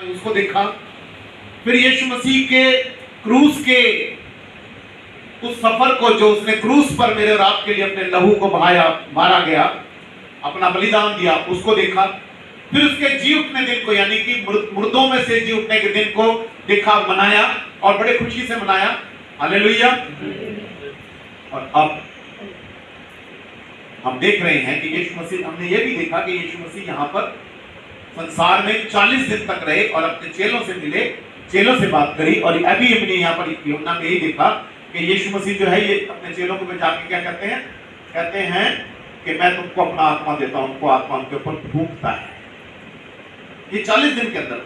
उसको देखा। फिर यीशु मसीह के क्रूस के उस सफर को, जो उसने क्रूस पर मेरे और आपके लिए अपने लहू को बहाया, मारा गया, अपना बलिदान दिया, उसको देखा। फिर उसके जी उठने दिन को, यानी कि मुर्दों में से जी उठने के दिन को देखा, मनाया और बड़े खुशी से मनाया। हालेलुया। और अब हम देख रहे हैं कि यीशु मसीह, हमने ये भी देखा कि यीशु मसीह यहाँ पर संसार में 40 दिन तक रहे और अपने चेलों से मिले, चेलों से बात करी। और अभी हमने यहाँ पर यूहन्ना में यही देखा कि यीशु मसीह जो है ये अपने चेलों को में जाके क्या कहते हैं? कहते हैं कि मैं तुमको अपना आत्मा देता हूं। उनको आत्मा उनके ऊपर फूंकता है। ये 40 दिन के अंदर।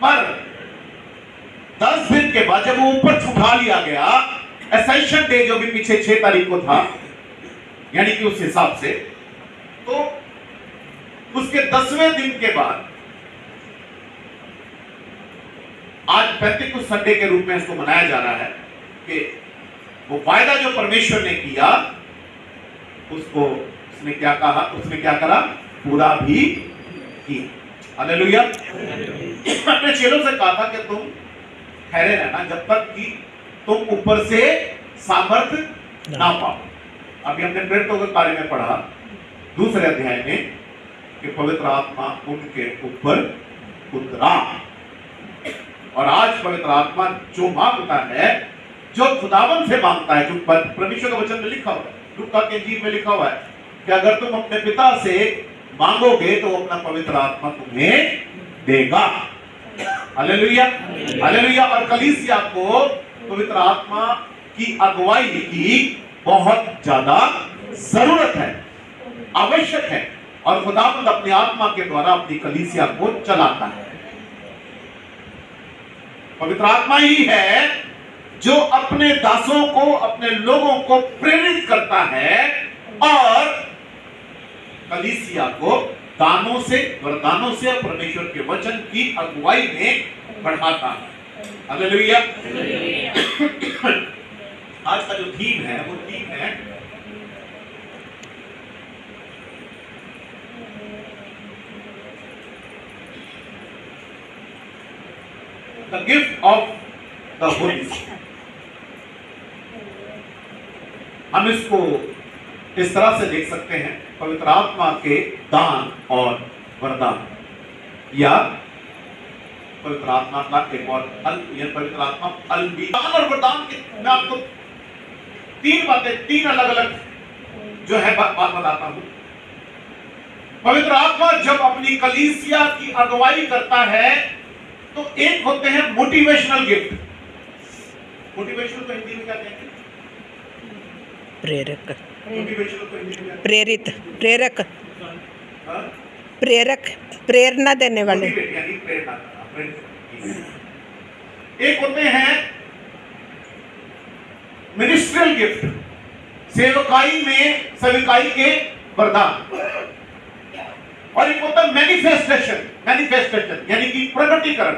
पर 10 दिन के बाद जब वो ऊपर उठा लिया गया, एसेंशन डे जो भी पीछे 6 तारीख को था, यानी कि उस हिसाब से, तो उसके 10वें दिन के बाद आज पेंटेकोस्ट संडे के रूप में इसको मनाया जा रहा है कि वो वायदा जो परमेश्वर ने किया उसको उसने क्या कहा, उसने क्या करा, पूरा भी किया। हालेलुया। अपने चेलों से कहा था कि तुम ठहरे रहना जब तक कि तुम ऊपर से सामर्थ ना पाओ। अभी हमने प्रेरितों के बारे में पढ़ा 2 अध्याय में कि पवित्र आत्मा उनके ऊपर उतरा। और आज पवित्र आत्मा जो मांगता है, जो खुदावन से मांगता है, जो परमेश्वर के वचन में लिखा हुआ है, लूका के इंजील में लिखा हुआ है कि अगर तुम अपने पिता से मांगोगे तो अपना पवित्र आत्मा तुम्हें देगा। Hallelujah, hallelujah. और कलीसिया को पवित्र आत्मा की अगुवाई की बहुत ज्यादा जरूरत है, आवश्यक है। और खुदावंद अपनी आत्मा के द्वारा अपनी कलीसिया को चलाता है। पवित्र आत्मा ही है जो अपने दासों को, अपने लोगों को प्रेरित करता है और कलीसिया को दानों से, वरदानों से, परमेश्वर के वचन की अगुवाई में बढ़ाता है। हालेलुया। आज का जो थीम है वो थीम है The gift of the Holy Spirit। हम इसको इस तरह से देख सकते हैं, पवित्र आत्मा के दान और वरदान, या पवित्र आत्मा का एक और पवित्र आत्मा दान और वरदान के, मैं आपको 3 बातें, 3 अलग अलग जो है बात बताता हूं। पवित्र आत्मा जब अपनी कलीसिया की अगुवाई करता है तो एक होते हैं मोटिवेशनल गिफ्ट। मोटिवेशनल को हिंदी में क्या कहते हैं? प्रेरक। मोटिवेशनल को हिंदी में प्रेरित, प्रेरक, प्रेरक, प्रेरणा देने वाले, यानी प्रेरणा करना। एक होते हैं मिनिस्ट्रियल गिफ्ट, सेवकाई में सेवकाई के वरदान। और एक होता है मैनिफेस्टेशन, मैनिफेस्टेशन यानी कि प्रकटीकरण।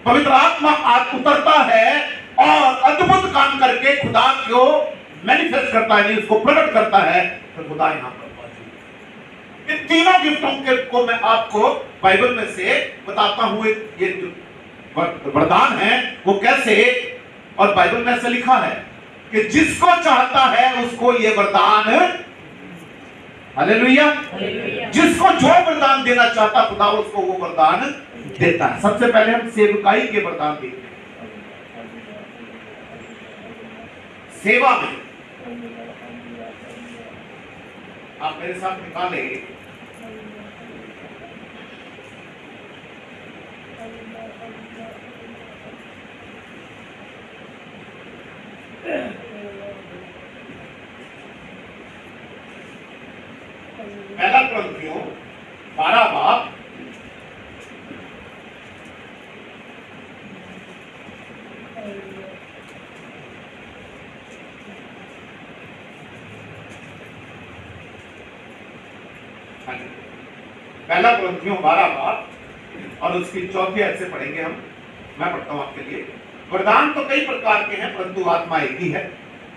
पवित्र आत्मा उतरता है और अद्भुत काम करके खुदा को मैनिफेस्ट करता है, उसको प्रकट करता है, तो खुदा यहाँ पर मौजूद है। इन तीनों गिफ्टों के को मैं आपको बाइबल में से बताता हूँ। ये जो वरदान है वो कैसे, और बाइबल में ऐसा लिखा है कि जिसको चाहता है उसको ये वरदान, हालेलुया, जिसको जो वरदान देना चाहता खुदा उसको वो वरदान देता है। सबसे पहले हम सेवकाई के वरदान देखते हैं। सेवा में आप मेरे साथ निकाले पहला क्रंथियों 12 बाब पहला क्रंथियों 12 बाब और उसकी 4थी आयत से पढ़ेंगे हम। मैं पढ़ता हूं आपके लिए। वरदान तो कई प्रकार के हैं परंतु आत्मा एक ही है,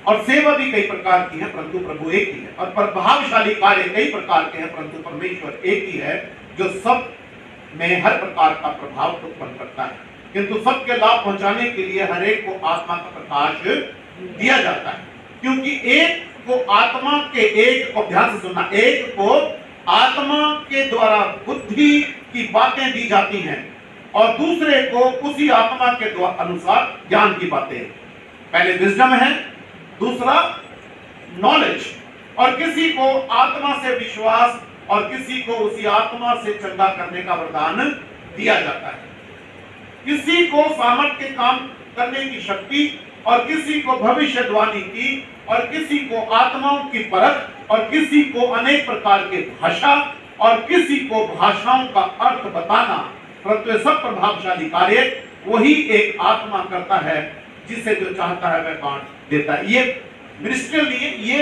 और सेवा भी कई प्रकार की है परंतु प्रभु एक ही है, और प्रभावशाली कार्य कई प्रकार के हैं परंतु परमेश्वर एक ही है जो सब में हर प्रकार का प्रभाव उत्पन्न करता है, किंतु सबके लाभ पहुंचाने के लिए हर एक को आत्मा का प्रकाश दिया जाता है। क्योंकि एक को आत्मा के, एक को ध्यान से सुनना, एक को आत्मा के द्वारा बुद्धि की बातें दी जाती हैं और दूसरे को उसी आत्मा के अनुसार ज्ञान की बातें। पहले विजडम है, दूसरा नॉलेज, और किसी को आत्मा से विश्वास और किसी को उसी आत्मा से चंगा करने का वरदान दिया जाता है। किसी को सामर्थ के काम करने की शक्ति और किसी को भविष्यवाणी की और किसी को आत्माओं की परख और किसी को अनेक प्रकार के भाषा और किसी को भाषाओं का अर्थ बताना, परंतु ये सब प्रभावशाली कार्य वही एक आत्मा करता है, जिसे जो चाहता है वह बांट देता है। ये मिनिस्ट्रियल नहीं है, ये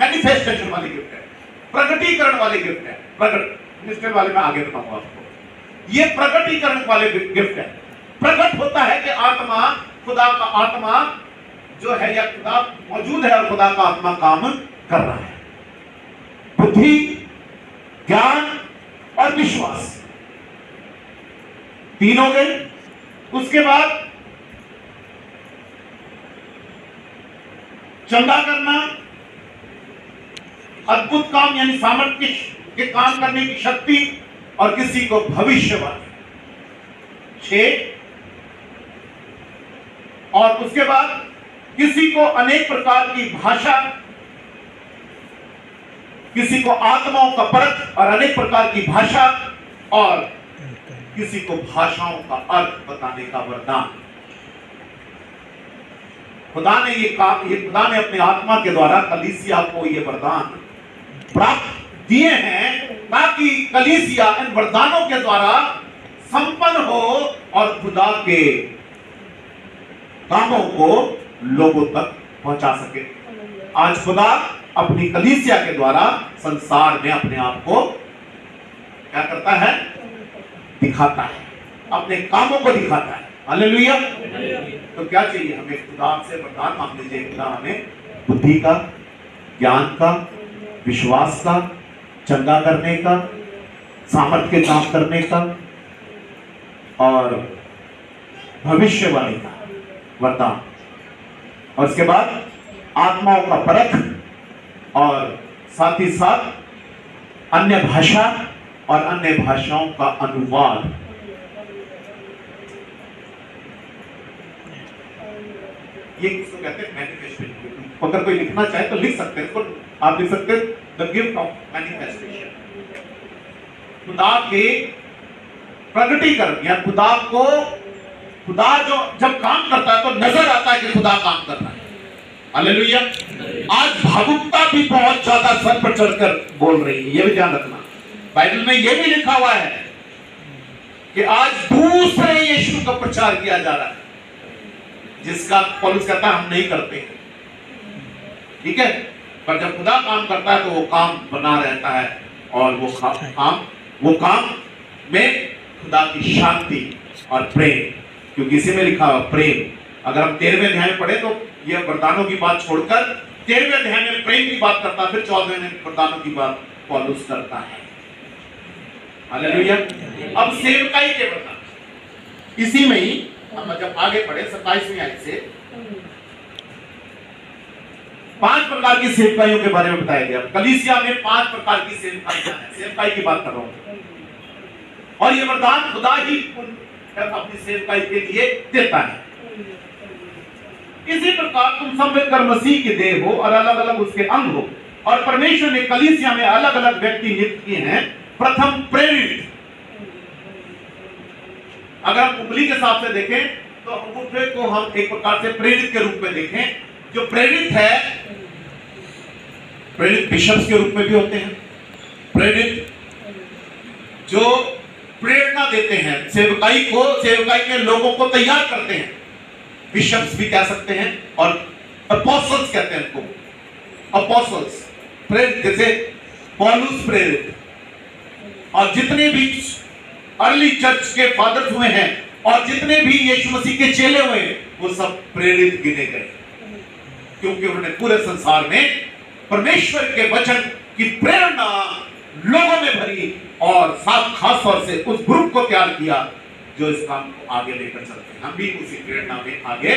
मैनिफेस्टेशन वाली गिफ्ट है, प्रकटीकरण वाली गिफ्ट है। प्रकट मिनिस्ट्रियल वाले में आगे बताऊंगा आपको। ये प्रकटीकरण वाले गिफ्ट है। प्रकट होता है कि आत्मा, खुदा का आत्मा जो है या खुदा मौजूद है और खुदा का आत्मा काम कर रहा है। बुद्धि, ज्ञान और विश्वास तीन हो गए। उसके बाद चंगा करना, अद्भुत काम यानी सामर्थ्य के काम करने की शक्ति और किसी को भविष्यवाणी। 6 और उसके बाद किसी को अनेक प्रकार की भाषा, किसी को आत्माओं का परख और अनेक प्रकार की भाषा और किसी को भाषाओं का अर्थ बताने का वरदान। खुदा ने खुदा ने अपने आत्मा के द्वारा कलीसिया को ये वरदान प्राप्त दिए हैं ताकि कलीसिया इन वरदानों के द्वारा संपन्न हो और खुदा के कामों को लोगों तक पहुंचा सके। आज खुदा अपनी कलीसिया के द्वारा संसार में अपने आप को क्या करता है? दिखाता है, अपने कामों को दिखाता है। हालेलुया। तो क्या चाहिए हमें? खुदा से वरदान मांग लीजिए। खुदा हमें बुद्धि का, ज्ञान का, विश्वास का, चंगा करने का, सामर्थ्य के काम करने का और भविष्यवाणी का वरदान, और उसके बाद आत्माओं का परख और साथ ही साथ अन्य भाषा और अन्य भाषाओं का अनुवाद। ये किसको कहते हैं? मैनिफेस्टेशन। अगर कोई लिखना चाहे तो लिख सकते हैं इसको, आप लिख सकते हैं द गिफ्ट ऑफ मैनिफेस्टेशन। खुदा के प्रकटीकरण या खुदा जो जब काम करता है तो नजर आता है कि खुदा काम कर रहा है। हालेलुया। आज भावुकता भी बहुत ज्यादा सर पर चढ़कर बोल रही है, यह भी ध्यान रखना। बाइबल में यह भी लिखा हुआ है कि आज दूसरे यीशु का प्रचार किया जा रहा है, जिसका पौलुस कहता है हम नहीं करते। ठीक है, पर जब खुदा काम करता है तो वो काम बना रहता है और वो काम में खुदा की शांति और प्रेम, क्योंकि इसी में लिखा हुआ प्रेम। अगर हम 13वें अध्याय में पढ़े तो यह वरदानों की बात छोड़कर 13वें अध्याय में प्रेम की बात करता है, फिर 14वें में वरदानों की बात पौलुस करता है। हालेलुया। अब सेवकाई के वरदान, इसी में ही हम जब आगे पढ़े 27वीं आयत से 5 प्रकार की सेवकाइयों के बारे में बताया गया। कलीसिया में 5 प्रकार की सेवकाइयां हैं, सेवकाई की बात कर रहा हूं, और ये वरदान खुदा ही अपनी सेवकाई के लिए देता है। इसी प्रकार तुम सब मिलकर मसीह की देह हो और अलग अलग उसके अंग हो, और परमेश्वर ने कलीसिया में अलग अलग व्यक्ति नियुक्त किए हैं। प्रथम प्रेरित, अगर हम उंगली के हिसाब से देखें तो अंगूठे को हम एक प्रकार से प्रेरित के रूप में देखें। जो प्रेरित है, प्रेरित बिशप्स के रूप में भी होते हैं, प्रेरित जो प्रेरणा देते हैं, सेवकाई में लोगों को तैयार करते हैं, बिशप्स भी कह सकते हैं, और अपोस्टल्स कहते हैं उनको, अपोस्टल्स प्रेरित, जैसे पौलुस प्रेरित, और जितने भी अर्ली चर्च के फादर्स हुए हैं और जितने भी यीशु मसीह के चेले हुए हैं, वो सब प्रेरित गिने गए, क्योंकि उन्होंने पूरे संसार में परमेश्वर के वचन की प्रेरणा लोगों में भरी और साथ खास तौर से उस ग्रुप को तैयार किया जो इस काम को आगे लेकर चलते हैं। हम भी उसी प्रेरणा में आगे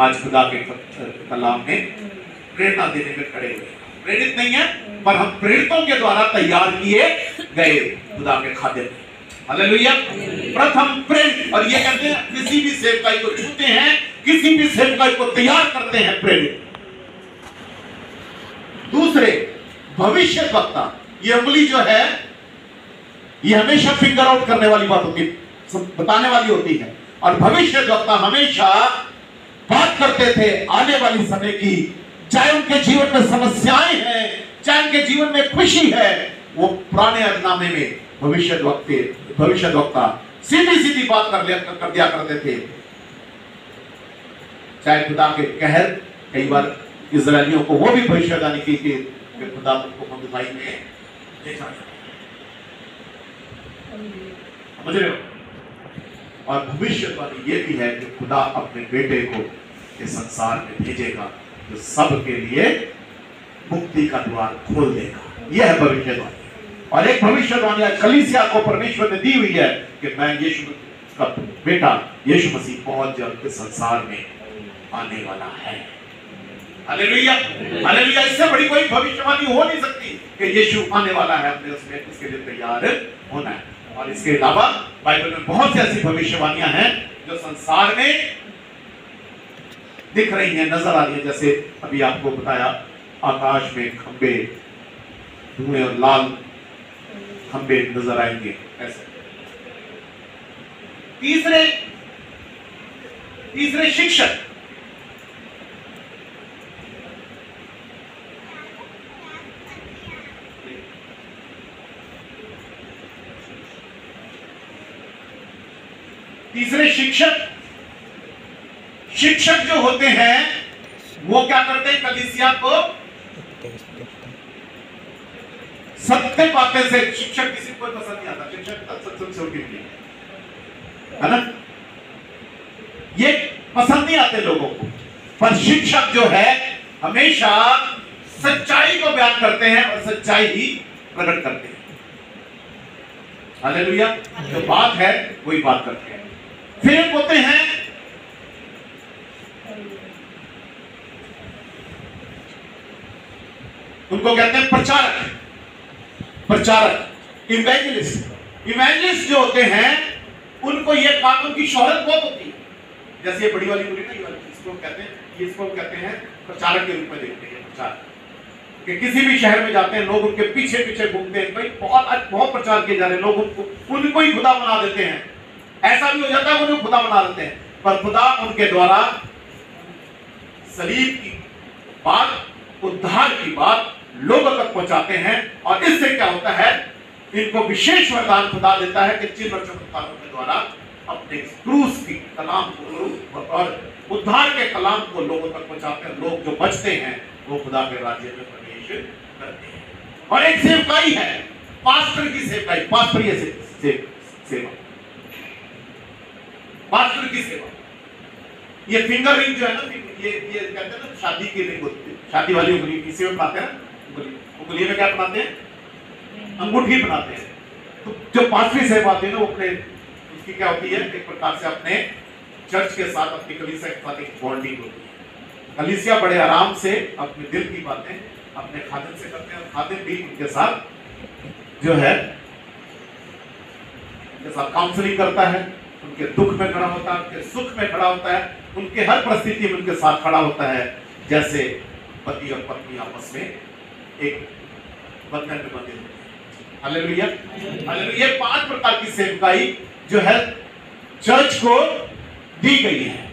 आज खुदा के कलाम में प्रेरणा देने में खड़े हुए। प्रेरित नहीं है पर हम प्रेरितों के द्वारा तैयार किए गए खुदा के खाते में। हालेलुया। प्रथम प्रेरित, और ये कहते हैं किसी भी सेवकाई को छूते हैं, किसी भी सेवकाई को तैयार करते हैं प्रेरित। दूसरे भविष्यद्वक्ता, ये उंगली जो है ये हमेशा फिंगर आउट करने वाली बात होती है, बताने वाली होती है। और भविष्यद्वक्ता हमेशा बात करते थे आने वाली समय की, चाहे उनके जीवन में समस्याएं हैं, चाहे उनके जीवन में खुशी है, वो पुराने अजनामे में भविष्यद्वक्ता सीधी सीधी बात कर दिया करते थे। चाहे खुदा के कहर, कई बार इजरायलियों को वो भी भविष्यवाणी की कि खुदा को मदुदाई में ले जाएगा, समझ रहे हो। और भविष्यवाणी ये भी है कि खुदा अपने बेटे को इस संसार में भेजेगा जो सबके लिए मुक्ति का द्वार खोल देगा। यह है भविष्यवाणी। और एक भविष्यवाणी आज कलीसिया को परमेश्वर ने दी हुई है कि मैं यीशु का बेटा यीशु मसीह पहुंच जब इस संसार में आने वाला है। Hallelujah, hallelujah. इससे बड़ी कोई भविष्यवाणी हो नहीं सकती कि यीशु आने वाला है, हमने उसके लिए तैयार होना है। और इसके अलावा बाइबल में बहुत सी ऐसी भविष्यवाणियां हैं जो संसार में दिख रही हैं, नजर आ रही है। जैसे अभी आपको बताया, आकाश में खंबे, धुएं और लाल खंबे नजर आएंगे ऐसे। तीसरे शिक्षक, शिक्षक जो होते हैं वो क्या करते हैं, कलीसिया को सत्य बातें से, शिक्षक किसी को पसंद नहीं आता, शिक्षक सत्संग से उनके लिए, है ना, ये पसंद नहीं आते लोगों को। पर शिक्षक जो है हमेशा सच्चाई को बयान करते हैं और सच्चाई ही प्रकट करते हैं। हालेलुया। जो बात है वही बात करते हैं। फिर होते हैं उनको कहते हैं प्रचारक, इवेंजलिस्ट जो होते हैं उनको ये काम की शोहरत बहुत होती है। जैसे ये बड़ी वाली पूरी ना, इसको कहते हैं प्रचारक के रूप में देखते हैं। प्रचारक कि किसी भी शहर में जाते हैं लोग उनके पीछे पीछे घूमते हैं, भाई बहुत प्रचार किए जा रहे हैं, लोग उनको ही खुदा बना देते हैं। ऐसा भी हो जाता है उनको खुदा बना देते हैं, पर खुदा उनके द्वारा सलीब की बात, उद्धार की बात लोगों तक पहुंचाते हैं। और इससे क्या होता है, इनको विशेष वरदान खुदा देता है कि चिन्ह और चमत्कारों के द्वारा अपने क्रूस की कलाम को और उद्धार के कलाम को लोगों तक पहुंचाते हैं। लोग जो बचते हैं वो खुदा के राज्य में प्रवेश करते हैं। और एक सेवकाई है, पास्टर की सेवकाई, पास्टरीय सेवा, पास्टर की सेवा। ये फिंगर रिंग जो है ना, ये कहते हैं ना, शादी की रिंग होती है, शादी वाली उंगली किसी में बनाते हैं, उंगली में क्या बनाते हैं, अंगूठी बनाते हैं। तो जो पास्टरी सेवा आती है ना, वो अपने उसकी क्या होती है, एक प्रकार से अपने चर्च के साथ, अपनी कलीसिया के साथ एक बॉन्डिंग होती है। कलीसिया बड़े आराम से अपने दिल की बातें अपने खादिम से करते हैं, और खादिम भी उनके साथ जो है उनके साथ काउंसलिंग करता है, उनके दुख में खड़ा होता है, उनके सुख में खड़ा होता है, उनके हर परिस्थिति में उनके साथ खड़ा होता है। जैसे पति और पत्नी आपस में एक बंधन में बंधे होते हैं। Hallelujah, hallelujah. 5 प्रकार की सेवकाई जो है चर्च को दी गई है,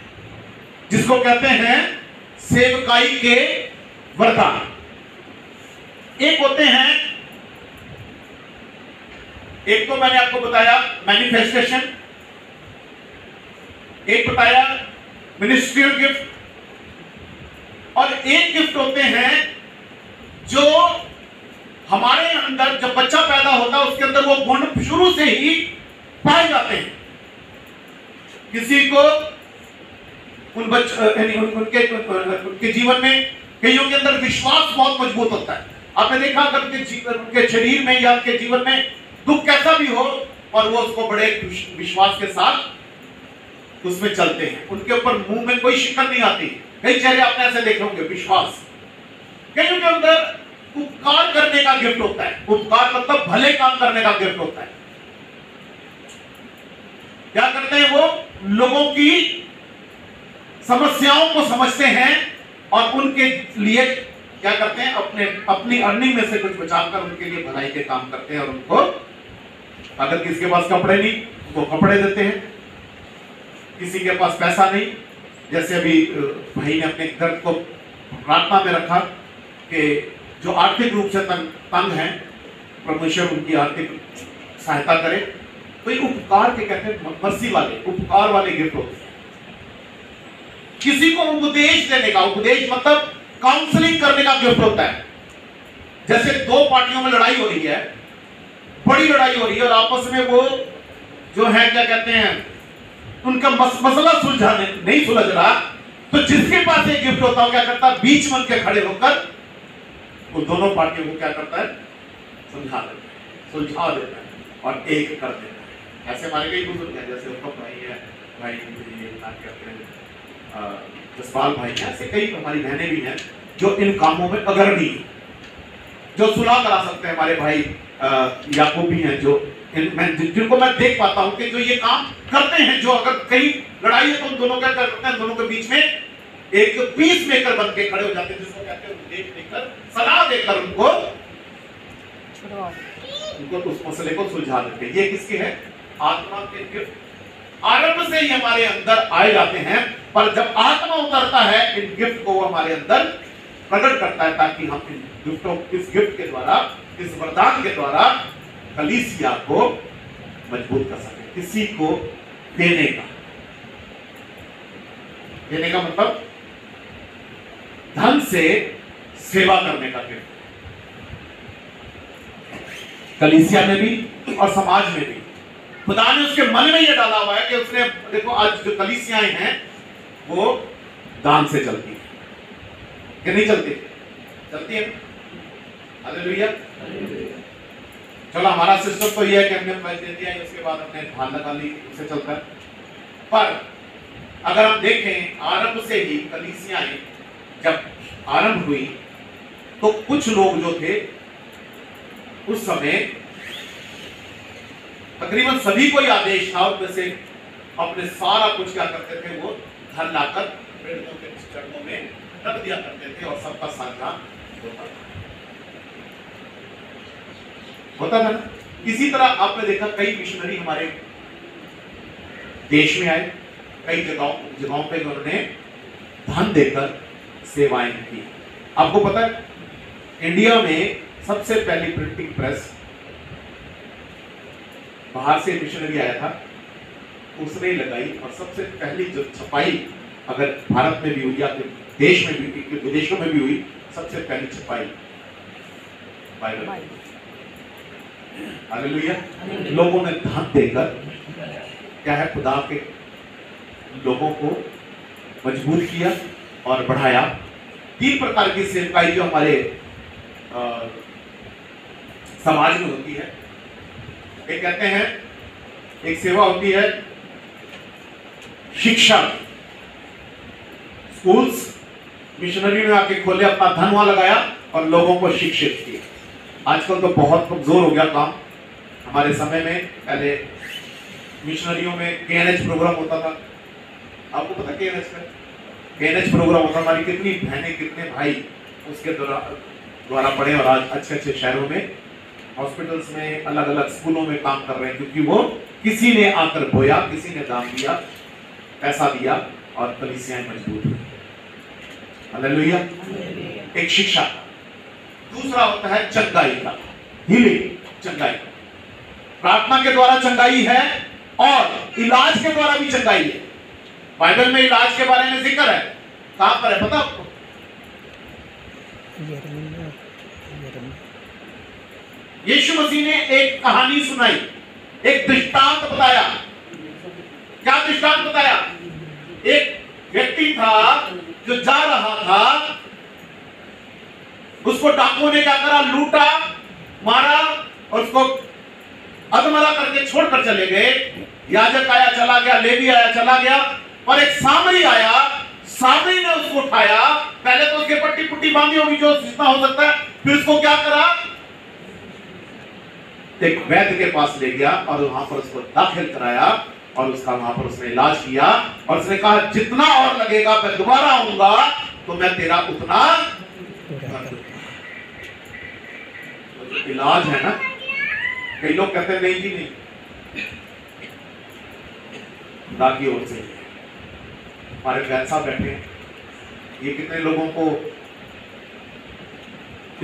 जिसको कहते हैं सेवकाई के वरदान। एक होते हैं, एक तो मैंने आपको बताया मैनिफेस्टेशन, एक बताया मिनिस्ट्रियल गिफ्ट, और एक गिफ्ट होते हैं जो हमारे अंदर जब बच्चा पैदा होता है उसके अंदर वो गुण शुरू से ही पाए जाते हैं। किसी को उनके जीवन में कईयों के अंदर विश्वास बहुत मजबूत होता है, आपने देखा अगर उनके शरीर में या उनके जीवन में दुख कैसा भी हो और वो उसको बड़े विश्वास के साथ उसमें चलते हैं, उनके ऊपर मुंह में कोई शिकन नहीं आती। कई चेहरे आपने ऐसे देखे होंगे, विश्वास। कईयों के अंदर उपकार करने का गिफ्ट होता है। उपकार मतलब भले काम करने का गिफ्ट होता है। क्या करते हैं वो? लोगों की समस्याओं को समझते हैं और उनके लिए क्या करते हैं? अपनी अर्निंग में से कुछ बचाकर उनके लिए भलाई के काम करते हैं और उनको, अगर किसी के पास कपड़े नहीं उनको कपड़े देते हैं, किसी के पास पैसा नहीं, जैसे अभी भाई ने अपने दर्द को प्रार्थना में रखा कि जो आर्थिक रूप से तंग हैं, परमेश्वर उनकी आर्थिक सहायता करे। तो ये उपकार के कहते हैं, मर्सी वाले, उपकार वाले गिफ्ट होते हैं। किसी को उपदेश देने का, उपदेश मतलब काउंसलिंग करने का गिफ्ट होता है। जैसे दो पार्टियों में लड़ाई हो रही है, बड़ी लड़ाई हो रही है और आपस में वो जो है क्या कहते हैं, उनका मसला सुलझाने नहीं सुलझ रहा, तो जिसके पास एक गिफ्ट होता है क्या करता है? बीच में के खड़े होकर वो दोनों पार्टियों को क्या करता है? समझा देता है, सुलझा देता है और एक कर देता है। ऐसे हमारे कई बुजुर्ग हैं, जैसे उनका भाई है, भाई कहते हैं जसपाल भाई हैं, ऐसे कई हमारी बहनें भी हैं जो इन कामों में अग्रणी हैं, जो सुलह करा सकते हैं। हमारे भाई याकूब भी हैं, जो जिनको मैं देख पाता हूं कि जो ये काम करते हैं। जो अगर कहीं लड़ाई है तो उन दोनों क्या करते हैं? दोनों के बीच में एक पीस मेकर बन के खड़े हो जाते हैं, जिसको कहते हैं उपदेश देकर, सलाह देकर उनको उस मसले को सुलझा देते हैं। ये किसके है? आत्मा के गिफ्ट आरंभ से ही हमारे अंदर आए जाते हैं, पर जब आत्मा उतरता है इन गिफ्ट को हमारे अंदर प्रकट करता है, ताकि हम इन गिफ्टों, इस गिफ्ट के द्वारा, इस वरदान के द्वारा कलीसिया को मजबूत कर सके। किसी को देने का मतलब धन से सेवा करने का गिफ्ट, कलीसिया में भी और समाज में भी। खुदा ने उसके मन में यह डाला हुआ है कि उसने, देखो आज जो कलीसियाएं हैं वो दान से चलती है कि नहीं चलती? चलती है। हालेलुया। चलो हमारा सिस्टम तो यह है कि हमने पैसे दे दिया, उसके बाद हमने ढाल लगा ली, उससे चलता है। पर अगर हम देखें आरंभ से ही कलीसियाएं जब आरंभ हुई तो कुछ लोग जो थे उस समय तकरीबन सभी को आदेश था, उनमें से अपने सारा कुछ क्या करते थे? वो धन लाकर प्रेरितों के चरणों में रख दिया करते थे और सबका साझा होता था ना। इसी तरह आपने देखा कई मिशनरी हमारे देश में आए, कई जगहों पे उन्होंने धन देकर सेवाएं की। आपको पता है इंडिया में सबसे पहली प्रिंटिंग प्रेस बाहर से मिशनरी आया था, उसने लगाई। और सबसे पहली जो छपाई अगर भारत में भी हुई या देश में भी, विदेशों में भी हुई, सबसे पहली छपाई बाइबल। हालेलुया। लोगों ने धन देकर क्या है? खुदा के लोगों को मजबूत किया और बढ़ाया। 3 प्रकार की सेवकाई जो हमारे समाज में होती है, एक कहते हैं, एक सेवा होती है शिक्षा। स्कूल्स मिशनरी ने आके खोले, अपना धन वहां लगाया और लोगों को शिक्षित किया। आजकल तो बहुत कमजोर हो गया काम। हमारे समय में पहले मिशनरियों में केएनएच प्रोग्राम होता था। आपको पता केएनएच प्रोग्राम होता, हमारी कितनी बहनें कितने भाई उसके द्वारा पढ़े और आज अच्छे अच्छे शहरों में, हॉस्पिटल्स में, अलग अलग स्कूलों में काम कर रहे हैं, क्योंकि वो किसी ने आकर बोया, किसी ने दान दिया, पैसा दिया और कलीसियाएं मजबूत हुई। हालेलुया। एक शिक्षा। दूसरा होता है चंगाई का, हीलिंग, चंगाई। प्रार्थना के द्वारा चंगाई है और इलाज के द्वारा भी चंगाई है। बाइबल में इलाज के बारे में जिक्र है। कहां पर है पता आपको? यीशु मसीह ने एक कहानी सुनाई, एक दृष्टांत बताया। क्या दृष्टांत बताया? एक व्यक्ति था जो जा रहा था, उसको उसको डाकुओं ने क्या करा, लूटा, मारा और उसको अधमरा करके छोड़कर चले गए। याजक आया चला गया, लेवी आया चला गया, और एक सामरी आया, सामरी ने उसको उठाया। पहले तो उसके पट्टी पुट्टी बांधी होगी जो जितना हो सकता है, फिर उसको क्या करा, एक वैद्य के पास ले गया और वहां पर उसको दाखिल कराया और उसका वहां पर उसने इलाज किया। और उसने कहा जितना और लगेगा मैं दोबारा आऊंगा तो मैं तेरा उतना इलाज है ना। कई लोग कहते हैं नहीं जी नहीं, खुदा की ओर से। हमारे वैद्य साहब बैठे हैं, ये कितने लोगों को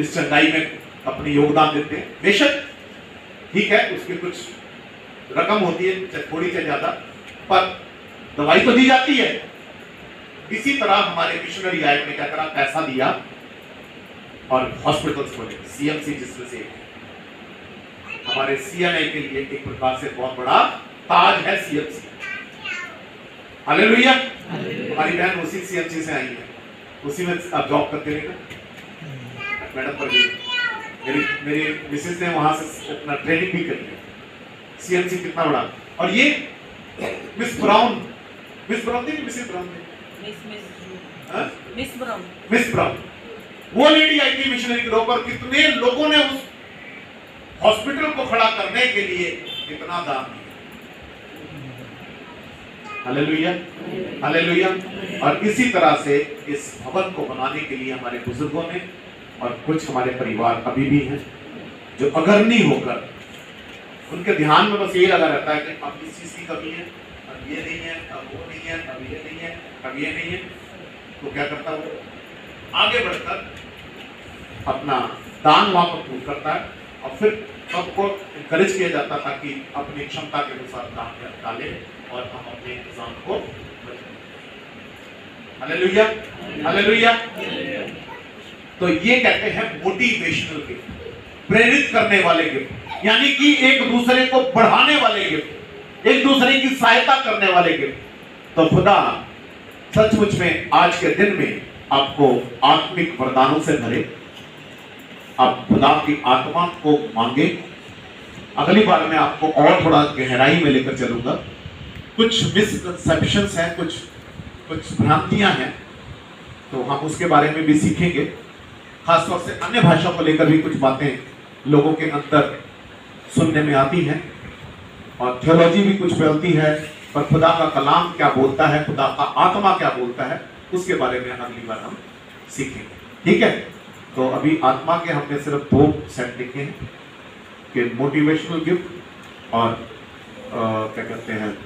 इस चंगाई में अपनी योगदान देते हैं। बेशक ठीक है, उसकी कुछ रकम होती है, चाहे थोड़ी चाहे ज्यादा, पर दवाई तो दी जाती है। इसी तरह हमारे मिशनरी आयोग ने क्या करा, पैसा दिया और हॉस्पिटल्स खोले, सीएमसी जिसमें से हमारे सीएनआई के लिए एक प्रकार से बहुत बड़ा ताज है सीएमसी। हालेलुया। हमारी बहन उसी सीएमसी से आई है, उसी में आप जॉब करते रहेगा मैडम। पर मेरी मिसेज ने वहां से अपना ट्रेनिंग भी कर लिया। सीएमसी कितना बड़ा। और ये मिस ब्राउन थी, मिसेस ब्राउन थी, मिस ब्राउन, वो लेडी आई थी मिशनरी के ऊपर। कितने लोगों ने उस हॉस्पिटल को खड़ा करने के लिए कितना दान दिया। Hallelujah, hallelujah. और इसी तरह से इस भवन को बनाने के लिए हमारे बुजुर्गों ने और कुछ हमारे परिवार अभी भी हैं जो अग्रणी होकर, उनके ध्यान में बस ये लगा रहता है कि अब इस चीज की कमी है, अब ये नहीं है, अब वो नहीं है, अब ये नहीं है, अब ये नहीं है। तो क्या करता है वो, आगे बढ़कर अपना दान वहां पर पूर्ण करता है और फिर सबको इनकरेज किया जाता ताकि अपनी क्षमता के अनुसार दान डाले और हम अपने इंतजाम को बचाएं। Hallelujah, hallelujah. तो ये कहते हैं मोटिवेशनल गिफ्ट, प्रेरित करने वाले गिफ्ट, यानी कि एक दूसरे को बढ़ाने वाले गिफ्ट, एक दूसरे की सहायता करने वाले गिफ्ट। तो खुदा सचमुच में आज के दिन में आपको आत्मिक वरदानों से भरे। आप खुदा की आत्मा को मांगे। अगली बार मैं आपको और थोड़ा गहराई में लेकर चलूंगा। कुछ मिसकंसेप्शंस हैं, कुछ भ्रांतियां हैं, तो हम उसके बारे में भी सीखेंगे। खासतौर से अन्य भाषा को लेकर भी कुछ बातें लोगों के अंदर सुनने में आती हैं और थियोलॉजी भी कुछ फैलती है, पर खुदा का कलाम क्या बोलता है, खुदा का आत्मा क्या बोलता है, उसके बारे में अगली बार हम सीखेंगे। ठीक है, तो अभी आत्मा के हमने सिर्फ 2 सेट लिखे हैं कि मोटिवेशनल गिफ्ट और क्या कहते हैं,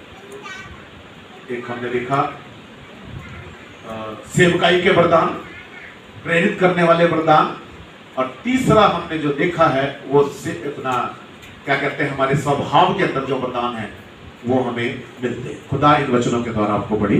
एक हमने लिखा सेवकाई के वरदान, प्रेरित करने वाले वरदान, और तीसरा हमने जो देखा है वो अपना क्या कहते हैं, हमारे स्वभाव के अंदर जो वरदान है वो हमें मिलते हैं। खुदा इन वचनों के द्वारा आपको बड़ी